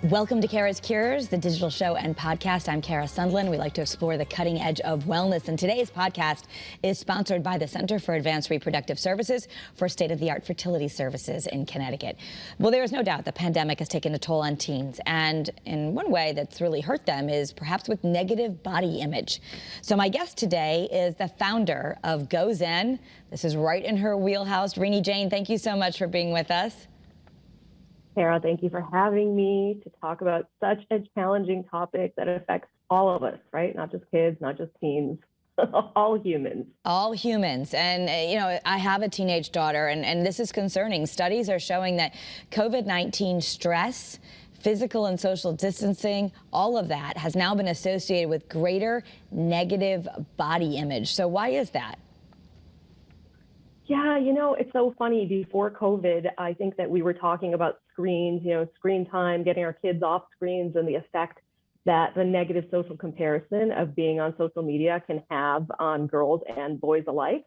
Welcome to CURES, the digital show and podcast. I'm Kara Sundlin. We like to explore the cutting edge of wellness. And today's podcast is sponsored by the Center for Advanced Reproductive Services for state-of-the-art fertility services in Connecticut. Well, there is no doubt the pandemic has taken a toll on teens. And in one way that's really hurt them is perhaps with negative body image. So my guest today is the founder of Gozen. This is right in her wheelhouse. Renee Jane, thank you so much for being with us. Sarah, thank you for having me to talk about such a challenging topic that affects all of us, right? Not just kids, not just teens, all humans. All humans. And, I have a teenage daughter, and this is concerning. Studies are showing that COVID-19 stress, physical and social distancing, all of that has now been associated with greater negative body image. So why is that? Yeah, it's so funny. Before COVID, I think that we were talking about screens, screen time, getting our kids off screens, and the effect that the negative social comparison of being on social media can have on girls and boys alike.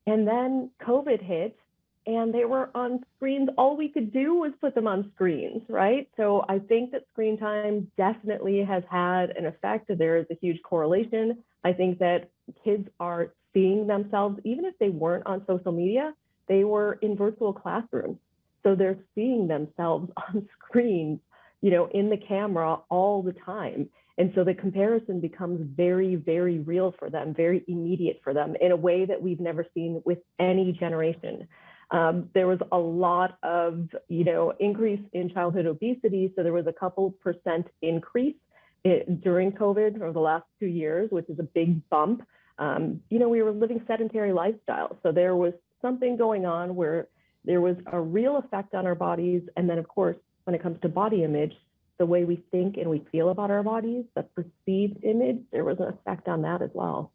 And then COVID hit and they were on screens. All we could do was put them on screens, right? So I think that screen time definitely has had an effect. There is a huge correlation. I think that kids are seeing themselves, even if they weren't on social media, they were in virtual classrooms. So they're seeing themselves on screens, in the camera all the time. And so the comparison becomes very, very real for them, very immediate for them in a way that we've never seen with any generation. There was a lot of, increase in childhood obesity. So there was a couple percent increase during COVID over the last 2 years, which is a big bump. We were living sedentary lifestyles. So there was something going on where there was a real effect on our bodies. And then, of course, when it comes to body image, the way we think and we feel about our bodies, the perceived image, there was an effect on that as well.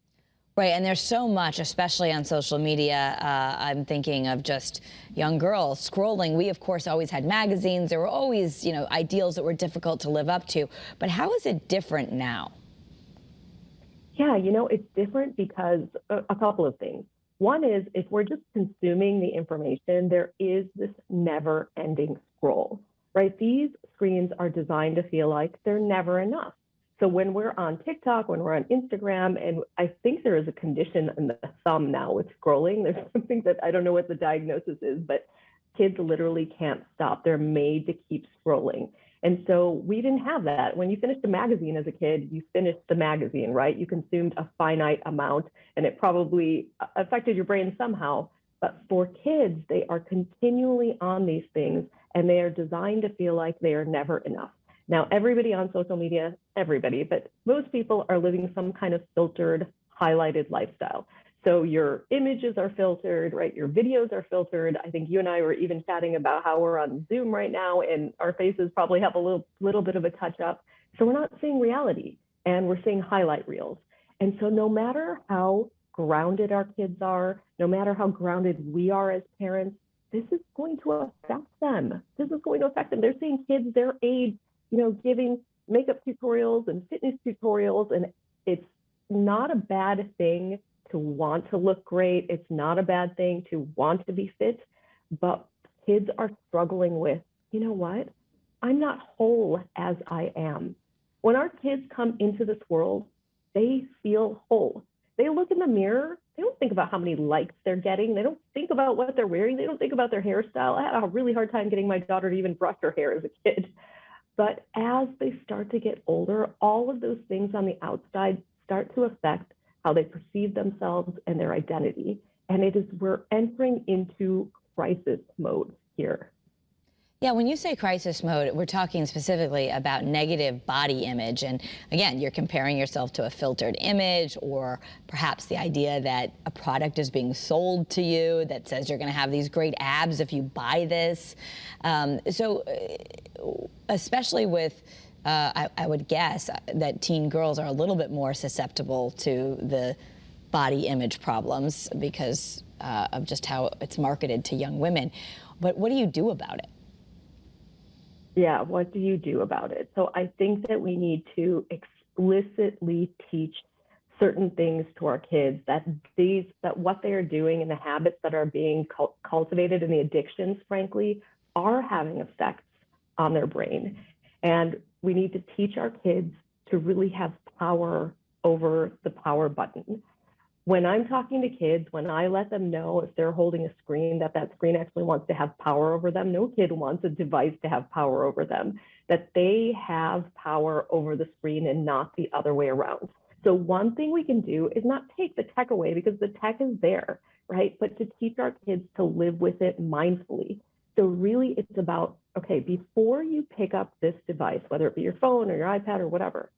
Right, and there's so much, especially on social media. I'm thinking of just young girls scrolling. We, of course, always had magazines. There were always, ideals that were difficult to live up to. But how is it different now? Yeah, it's different because a couple of things. One is if we're just consuming the information, there is this never-ending scroll, right? These screens are designed to feel like they're never enough. So when we're on TikTok, when we're on Instagram, and I think there is a condition in the thumb now with scrolling, there's something that I don't know what the diagnosis is, but kids literally can't stop. They're made to keep scrolling. And so we didn't have that. When you finished a magazine as a kid, you finished the magazine, right? You consumed a finite amount and it probably affected your brain somehow. But for kids, they are continually on these things and they are designed to feel like they are never enough. Now, everybody on social media, but most people are living some kind of filtered, highlighted lifestyle. So your images are filtered, right? Your videos are filtered. I think you and I were even chatting about how we're on Zoom right now and our faces probably have a little bit of a touch up. So we're not seeing reality and we're seeing highlight reels. And so no matter how grounded our kids are, no matter how grounded we are as parents, this is going to affect them. This is going to affect them. They're seeing kids their age, giving makeup tutorials and fitness tutorials. And it's not a bad thing to want to look great. It's not a bad thing to want to be fit, but kids are struggling with, what? I'm not whole as I am. When our kids come into this world, they feel whole. They look in the mirror. They don't think about how many likes they're getting. They don't think about what they're wearing. They don't think about their hairstyle. I had a really hard time getting my daughter to even brush her hair as a kid. But as they start to get older, all of those things on the outside start to affect how they perceive themselves and their identity. And we're entering into crisis mode here. Yeah, when you say crisis mode, we're talking specifically about negative body image. And again, you're comparing yourself to a filtered image or perhaps the idea that a product is being sold to you that says you're going to have these great abs if you buy this. So especially with, I would guess that teen girls are a little bit more susceptible to the body image problems because of just how it's marketed to young women. But what do you do about it? Yeah, what do you do about it? So I think that we need to explicitly teach certain things to our kids, that what they are doing and the habits that are being cultivated and the addictions, frankly, are having effects on their brain. And we need to teach our kids to really have power over the power button. When I'm talking to kids, when I let them know if they're holding a screen, that screen actually wants to have power over them. No kid wants a device to have power over them, that they have power over the screen and not the other way around. So one thing we can do is not take the tech away, because the tech is there, right? But to teach our kids to live with it mindfully. So really it's about, okay, before you pick up this device, whether it be your phone or your iPad or whatever,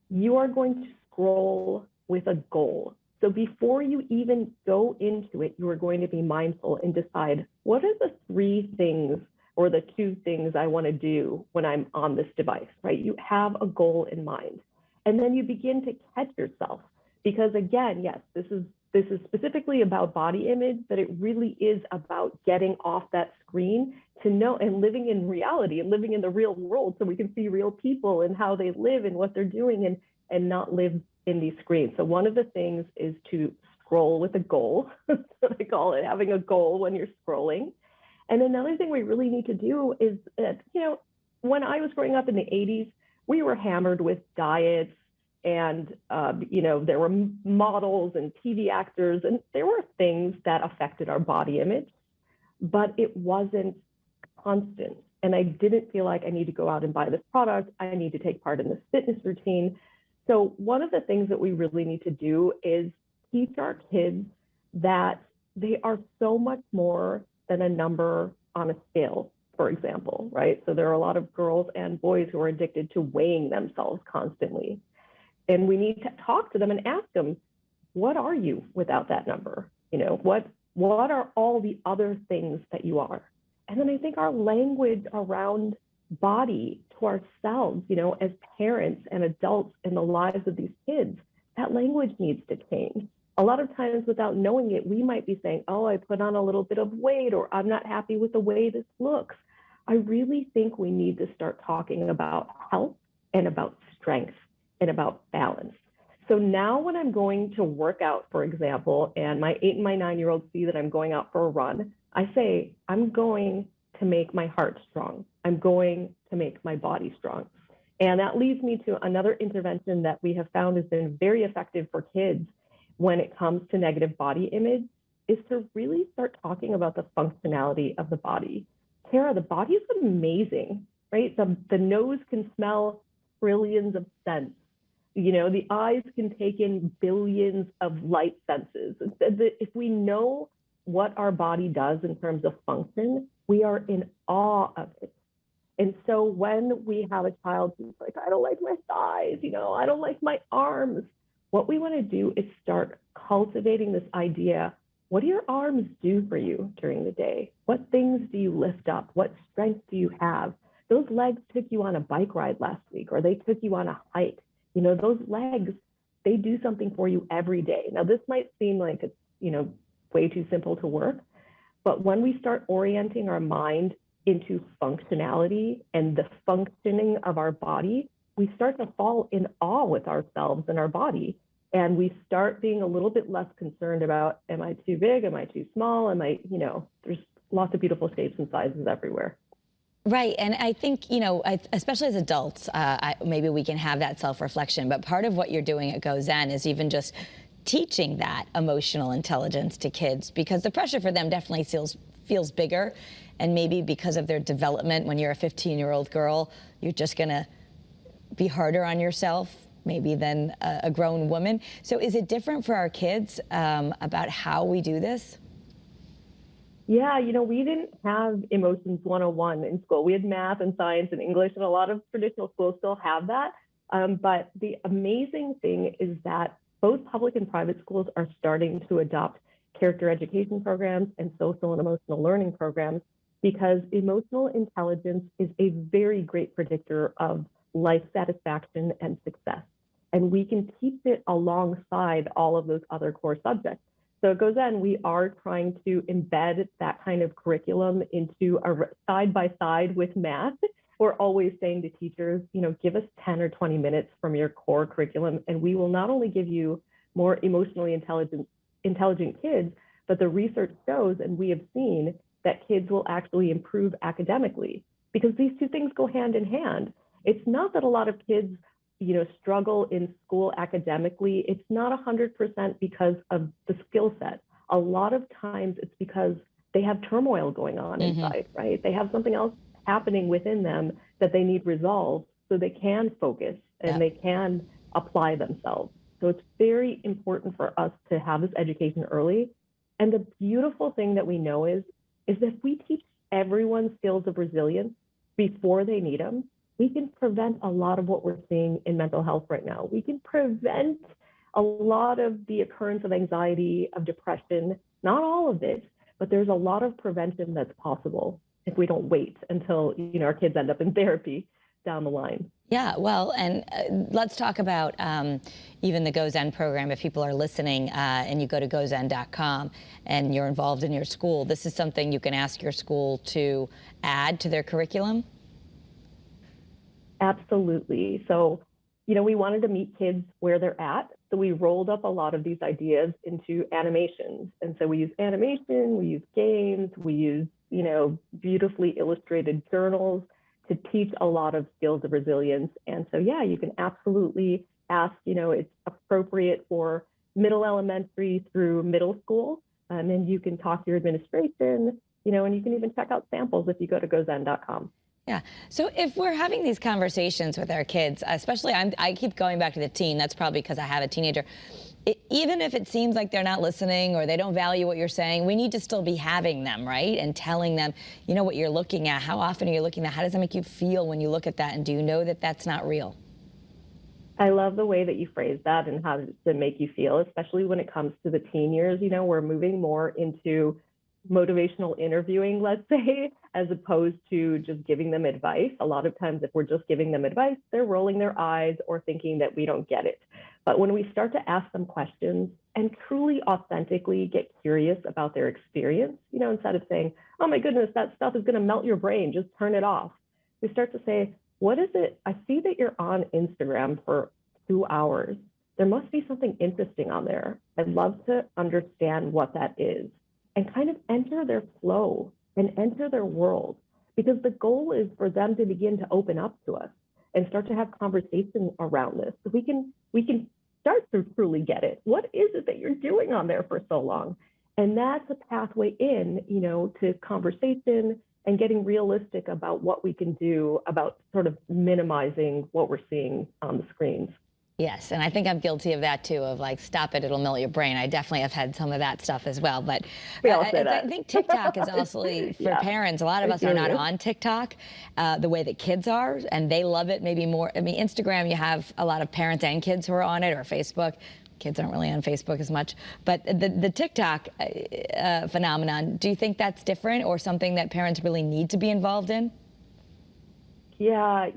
you are going to scroll with a goal. So before you even go into it, you are going to be mindful and decide, what are the 3 things or the 2 things I want to do when I'm on this device, right? You have a goal in mind. And then you begin to catch yourself, because again, yes, this is specifically about body image, but it really is about getting off that screen to know, and living in reality and living in the real world, so we can see real people and how they live and what they're doing, and not live in these screens. So one of the things is to scroll with a goal. That's what I call it, having a goal when you're scrolling. And another thing we really need to do is that, when I was growing up in the 80s, we were hammered with diets, and there were models and TV actors, and there were things that affected our body image, but it wasn't constant. And I didn't feel like I need to go out and buy this product. I need to take part in this fitness routine. So one of the things that we really need to do is teach our kids that they are so much more than a number on a scale, for example, right? So there are a lot of girls and boys who are addicted to weighing themselves constantly. And we need to talk to them and ask them, what are you without that number? What are all the other things that you are? And then I think our language around body to ourselves, as parents and adults in the lives of these kids, that language needs to change. A lot of times without knowing it, we might be saying, oh, I put on a little bit of weight, or I'm not happy with the way this looks. I really think we need to start talking about health and about strength and about balance. So now when I'm going to work out, for example, and my 8 and my 9-year-olds see that I'm going out for a run, I say, I'm going to make my heart strong. I'm going to make my body strong. And that leads me to another intervention that we have found has been very effective for kids when it comes to negative body image, is to really start talking about the functionality of the body. Tara, the body is amazing, right? The nose can smell trillions of scents. The eyes can take in billions of light senses. If we know what our body does in terms of function, we are in awe of it. And so when we have a child who's like, I don't like my thighs, I don't like my arms, what we want to do is start cultivating this idea. What do your arms do for you during the day? What things do you lift up? What strength do you have? Those legs took you on a bike ride last week, or they took you on a hike. Those legs, they do something for you every day. Now, this might seem like it's, way too simple to work, but when we start orienting our mind into functionality and the functioning of our body, we start to fall in awe with ourselves and our body. And we start being a little bit less concerned about, am I too big? Am I too small? There's lots of beautiful shapes and sizes everywhere. Right. And I think, especially as adults, maybe we can have that self-reflection. But part of what you're doing at Gozen is even just teaching that emotional intelligence to kids, because the pressure for them definitely feels bigger. And maybe because of their development, when you're a 15-year-old girl, you're just going to be harder on yourself maybe than a grown woman. So is it different for our kids about how we do this? Yeah, we didn't have emotions 101 in school. We had math and science and English, and a lot of traditional schools still have that. But the amazing thing is that both public and private schools are starting to adopt character education programs and social and emotional learning programs, because emotional intelligence is a very great predictor of life satisfaction and success. And we can teach it alongside all of those other core subjects. So at Gozen, we are trying to embed that kind of curriculum into a side by side with math. We're always saying to teachers, give us 10 or 20 minutes from your core curriculum, and we will not only give you more emotionally intelligent kids, but the research shows, and we have seen, that kids will actually improve academically, because these two things go hand in hand. It's not that a lot of kids, struggle in school academically. It's not 100% because of the skill set. A lot of times it's because they have turmoil going on inside, right? They have something else happening within them that they need resolved so they can focus and they can apply themselves. So it's very important for us to have this education early. And the beautiful thing that we know is that if we teach everyone skills of resilience before they need them, we can prevent a lot of what we're seeing in mental health right now. We can prevent a lot of the occurrence of anxiety, of depression, not all of it, but there's a lot of prevention that's possible if we don't wait until our kids end up in therapy down the line. Yeah, well, and let's talk about even the Gozen program. If people are listening and you go to gozen.com and you're involved in your school, this is something you can ask your school to add to their curriculum? Absolutely. So, we wanted to meet kids where they're at. So we rolled up a lot of these ideas into animations. And so we use animation, we use games, we use, beautifully illustrated journals to teach a lot of skills of resilience. And so, yeah, you can absolutely ask, it's appropriate for middle elementary through middle school. And you can talk to your administration, and you can even check out samples if you go to gozen.com. Yeah. So if we're having these conversations with our kids, especially I keep going back to the teen, that's probably because I have a teenager. Even if it seems like they're not listening or they don't value what you're saying, we need to still be having them, right? And telling them, what you're looking at, how often are you looking at, how does that make you feel when you look at that? And do you know that that's not real? I love the way that you phrase that and how does it make you feel, especially when it comes to the teen years. We're moving more into motivational interviewing, let's say, as opposed to just giving them advice. A lot of times, if we're just giving them advice, they're rolling their eyes or thinking that we don't get it. But when we start to ask them questions and truly authentically get curious about their experience, instead of saying, oh my goodness, that stuff is going to melt your brain, just turn it off. We start to say, what is it? I see that you're on Instagram for 2 hours. There must be something interesting on there. I'd love to understand what that is. And kind of enter their flow and enter their world, because the goal is for them to begin to open up to us and start to have conversation around this. So we can start to truly get it. What is it that you're doing on there for so long? And that's a pathway in, to conversation and getting realistic about what we can do about sort of minimizing what we're seeing on the screens. Yes, and I think I'm guilty of that too, of like, stop it, it'll melt your brain. I definitely have had some of that stuff as well. But I think TikTok is also, for parents, a lot of us are not on TikTok the way that kids are, and they love it maybe more. I mean, Instagram, you have a lot of parents and kids who are on it, or Facebook. Kids aren't really on Facebook as much. But the TikTok phenomenon, do you think that's different or something that parents really need to be involved in? Yeah,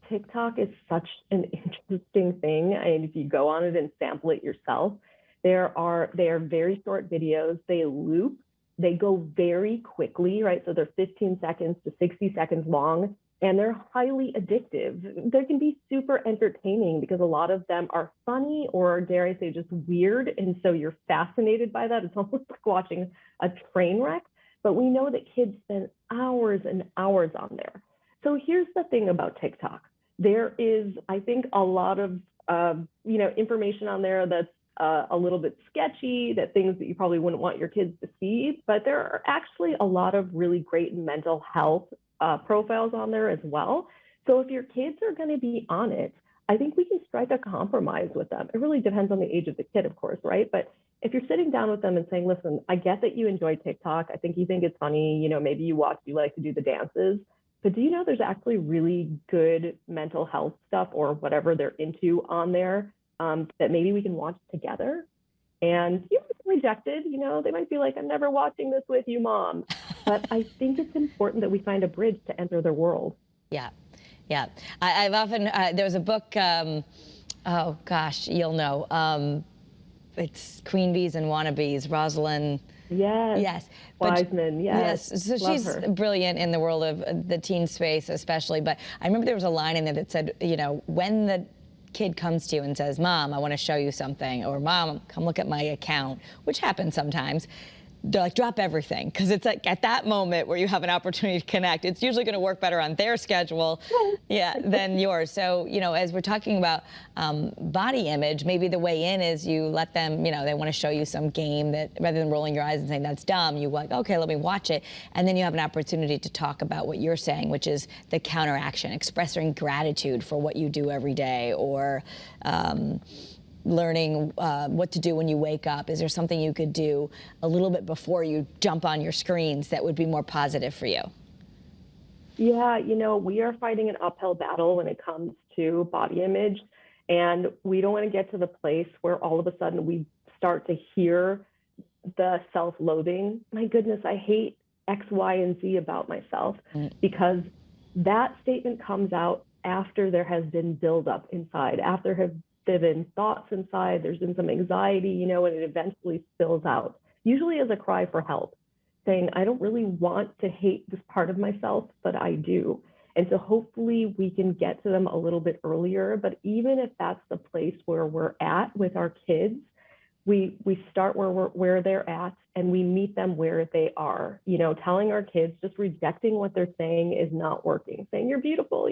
TikTok is such an interesting thing. And if you go on it and sample it yourself, they are very short videos. They loop. They go very quickly, right? So they're 15 seconds to 60 seconds long, and they're highly addictive. They can be super entertaining because a lot of them are funny or, dare I say, just weird. And so you're fascinated by that. It's almost like watching a train wreck. But we know that kids spend hours and hours on there. So here's the thing about TikTok. There is, I think, a lot of information on there that's a little bit sketchy, that things that you probably wouldn't want your kids to see. But there are actually a lot of really great mental health profiles on there as well. So if your kids are going to be on it, I think we can strike a compromise with them. It really depends on the age of the kid, of course, right? But if you're sitting down with them and saying, listen, I get that you enjoy TikTok. I think you think it's funny. Maybe you like to do the dances. But do you know there's actually really good mental health stuff or whatever they're into on there that maybe we can watch together? And you might be rejected, they might be like, I'm never watching this with you, Mom. But I think it's important that we find a bridge to enter their world. Yeah, yeah. I've often, there was a book, oh gosh, you'll know. It's Queen Bees and Wannabes, Rosalind. Yes. Yes. Wiseman, yes. Yes. So she's brilliant in the world of the teen space, especially. But I remember there was a line in there that said, when the kid comes to you and says, Mom, I want to show you something, or Mom, come look at my account, which happens sometimes, they're like, drop everything, because it's like at that moment where you have an opportunity to connect, it's usually going to work better on their schedule, than yours. So, as we're talking about body image, maybe the way in is you let them, they want to show you some game that rather than rolling your eyes and saying that's dumb, you like, okay, let me watch it, and then you have an opportunity to talk about what you're saying, which is the counteraction, expressing gratitude for what you do every day, or learning what to do when you wake up. Is there something you could do a little bit before you jump on your screens that would be more positive for you? Yeah, we are fighting an uphill battle when it comes to body image, and we don't want to get to the place where all of a sudden we start to hear the self-loathing. My goodness, I hate X, Y, and Z about myself, because that statement comes out after there has been buildup inside, after there have been thoughts inside, there's been some anxiety, and it eventually spills out, usually as a cry for help, saying, I don't really want to hate this part of myself, but I do. And so hopefully we can get to them a little bit earlier. But even if that's the place where we're at with our kids, we start where they're at, and we meet them where they are. Telling our kids, just rejecting what they're saying is not working. Saying, you're beautiful,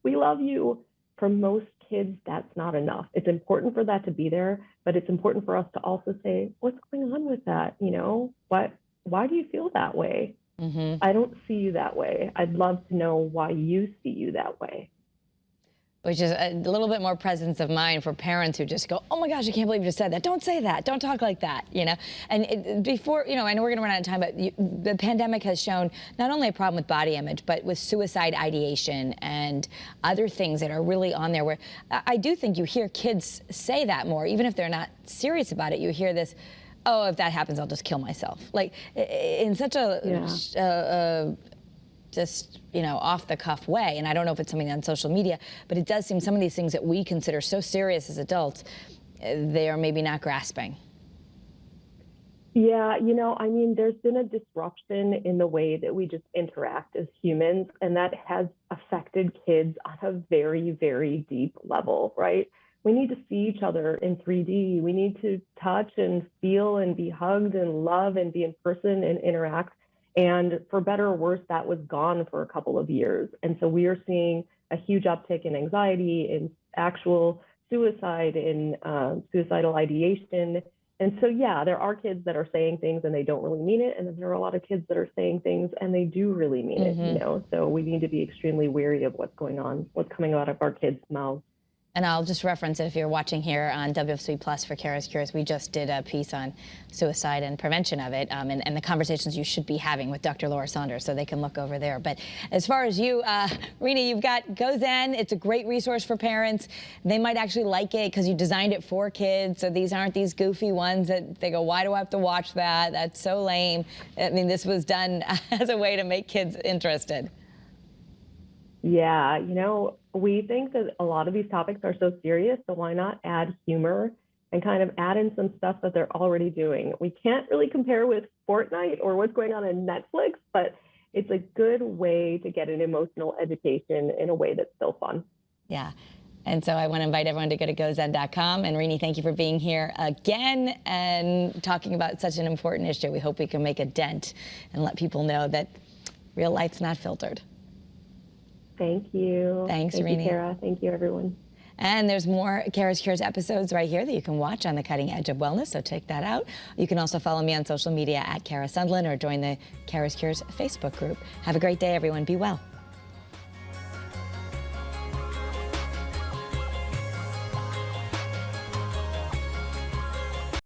we love you. For most kids, that's not enough. It's important for that to be there, but it's important for us to also say, what's going on with that? Why do you feel that way? I don't see you that way. I'd love to know why you see you that way. Which is a little bit more presence of mind for parents who just go, oh my gosh, I can't believe you just said that. Don't say that. Don't talk like that, And before, I know we're going to run out of time, but the pandemic has shown not only a problem with body image, but with suicide ideation and other things that are really on there, where I do think you hear kids say that more, even if they're not serious about it. You hear this, oh, if that happens, I'll just kill myself. Like, in such a just, off the cuff way. And I don't know if it's something on social media, but it does seem some of these things that we consider so serious as adults, they are maybe not grasping. Yeah, there's been a disruption in the way that we just interact as humans, and that has affected kids on a very, very deep level, right? We need to see each other in 3D. We need to touch and feel and be hugged and love and be in person and interact. And for better or worse, that was gone for a couple of years. And so we are seeing a huge uptick in anxiety, in actual suicide, in suicidal ideation. And so, yeah, there are kids that are saying things and they don't really mean it. And then there are a lot of kids that are saying things and they do really mean it, So we need to be extremely wary of what's going on, what's coming out of our kids' mouths. And I'll just reference it if you're watching here on WFSB Plus for CURES. We just did a piece on suicide and prevention of it, and the conversations you should be having with Dr. Laura Saunders, so they can look over there. But as far as you, Rena, you've got Gozen. It's a great resource for parents. They might actually like it because you designed it for kids, so these aren't these goofy ones that they go, why do I have to watch that? That's so lame. I mean, this was done as a way to make kids interested. Yeah, we think that a lot of these topics are so serious, so why not add humor and kind of add in some stuff that they're already doing? We can't really compare with Fortnite or what's going on in Netflix, but it's a good way to get an emotional education in a way that's still fun. Yeah. And so I want to invite everyone to go to gozen.com. And Rini, thank you for being here again and talking about such an important issue. We hope we can make a dent and let people know that real life's not filtered. Thank you. Thanks, Thank Rini. you, Kara. Thank you, everyone. And there's more CURES episodes right here that you can watch on the cutting edge of wellness, so check that out. You can also follow me on social media at Kara Sundlin or join the CURES Facebook group. Have a great day, everyone. Be well.